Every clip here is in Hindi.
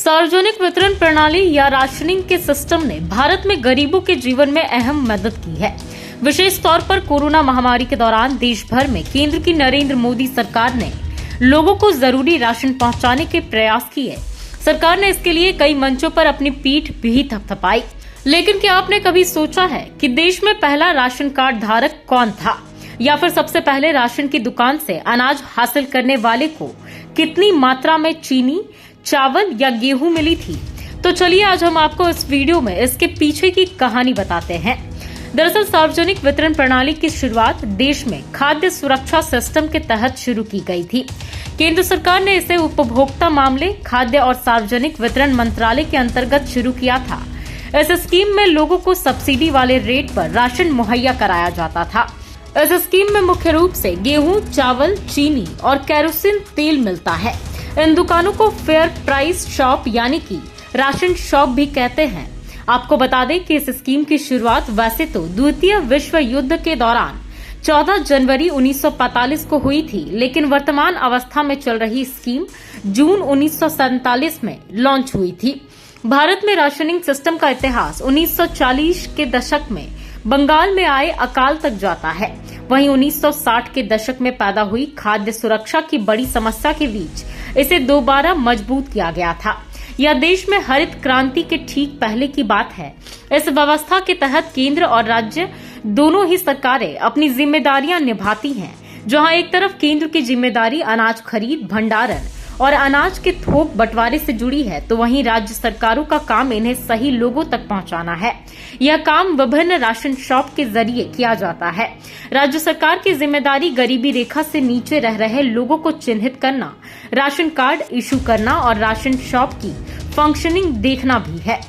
सार्वजनिक वितरण प्रणाली या राशनिंग के सिस्टम ने भारत में गरीबों के जीवन में अहम मदद की है। विशेष तौर पर कोरोना महामारी के दौरान देश भर में केंद्र की नरेंद्र मोदी सरकार ने लोगों को जरूरी राशन पहुंचाने के प्रयास किए। सरकार ने इसके लिए कई मंचों पर अपनी पीठ भी थपथपाई। लेकिन क्या आपने कभी सोचा है कि देश में पहला राशन कार्ड धारक कौन था, या फिर सबसे पहले राशन की दुकान से अनाज हासिल करने वाले को कितनी मात्रा में चीनी, चावल या गेहूं मिली थी? तो चलिए आज हम आपको इस वीडियो में इसके पीछे की कहानी बताते हैं। दरअसल सार्वजनिक वितरण प्रणाली की शुरुआत देश में खाद्य सुरक्षा सिस्टम के तहत शुरू की गई थी। केंद्र सरकार ने इसे उपभोक्ता मामले, खाद्य और सार्वजनिक वितरण मंत्रालय के अंतर्गत शुरू किया था। इस स्कीम में लोगों को सब्सिडी वाले रेट पर राशन मुहैया कराया जाता था। इस स्कीम में मुख्य रूप से गेहूं, चावल, चीनी और केरोसिन तेल मिलता है। इन दुकानों को फेयर प्राइस शॉप यानी कि राशन शॉप भी कहते हैं। आपको बता दें कि इस स्कीम की शुरुआत वैसे तो द्वितीय विश्व युद्ध के दौरान 14 जनवरी 1945 को हुई थी, लेकिन वर्तमान अवस्था में चल रही स्कीम जून 1947 में लॉन्च हुई थी। भारत में राशनिंग सिस्टम का इतिहास 1940 के दशक में बंगाल में आए अकाल तक जाता है। वहीं 1960 के दशक में पैदा हुई खाद्य सुरक्षा की बड़ी समस्या के बीच इसे दोबारा मजबूत किया गया था। यह देश में हरित क्रांति के ठीक पहले की बात है। इस व्यवस्था के तहत केंद्र और राज्य दोनों ही सरकारें अपनी जिम्मेदारियां निभाती हैं। जहां एक तरफ केंद्र की जिम्मेदारी अनाज खरीद, भंडारण और अनाज के थोक बंटवारे से जुड़ी है, तो वहीं राज्य सरकारों का काम इन्हें सही लोगों तक पहुंचाना है। यह काम विभिन्न राशन शॉप के जरिए किया जाता है। राज्य सरकार की जिम्मेदारी गरीबी रेखा से नीचे रह रहे लोगों को चिन्हित करना, राशन कार्ड इशू करना और राशन शॉप की फंक्शनिंग देखना भी है।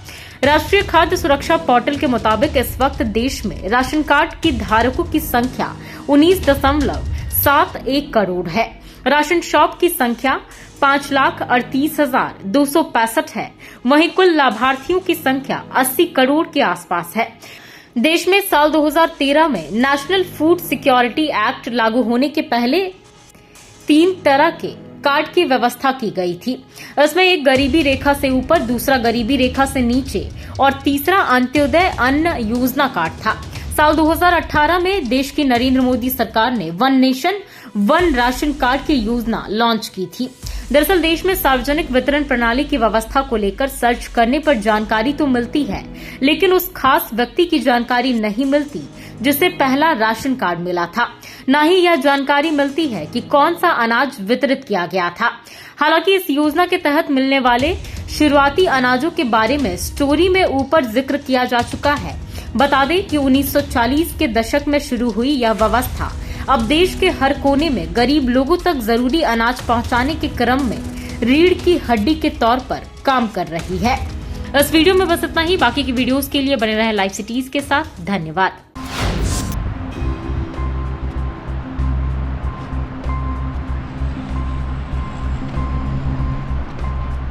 राष्ट्रीय खाद्य सुरक्षा पोर्टल के मुताबिक इस वक्त देश में राशन कार्ड की धारकों की संख्या 19.71 करोड़ है। राशन शॉप की संख्या 5,38,265 है। वहीं कुल लाभार्थियों की संख्या 80 करोड़ के आसपास है। देश में साल 2013 में नेशनल फूड सिक्योरिटी एक्ट लागू होने के पहले 3 तरह के कार्ड की व्यवस्था की गई थी। इसमें एक गरीबी रेखा से ऊपर, दूसरा गरीबी रेखा से नीचे और तीसरा अंत्योदय अन्न योजना कार्ड था। साल 2018 में देश की नरेंद्र मोदी सरकार ने one nation one ration card की योजना लॉन्च की थी। दरअसल देश में सार्वजनिक वितरण प्रणाली की व्यवस्था को लेकर सर्च करने पर जानकारी तो मिलती है, लेकिन उस खास व्यक्ति की जानकारी नहीं मिलती जिसे पहला राशन कार्ड मिला था। न ही यह जानकारी मिलती है कि कौन सा अनाज वितरित किया गया था। हालांकि इस योजना के तहत मिलने वाले शुरुआती अनाजों के बारे में स्टोरी में ऊपर जिक्र किया जा चुका है। बता दें कि 1940 के दशक में शुरू हुई यह व्यवस्था अब देश के हर कोने में गरीब लोगों तक जरूरी अनाज पहुंचाने के क्रम में रीढ़ की हड्डी के तौर पर काम कर रही है। इस वीडियो में बस इतना ही। बाकी की वीडियोस के लिए बने रहें लाइव सिटीज के साथ। धन्यवाद।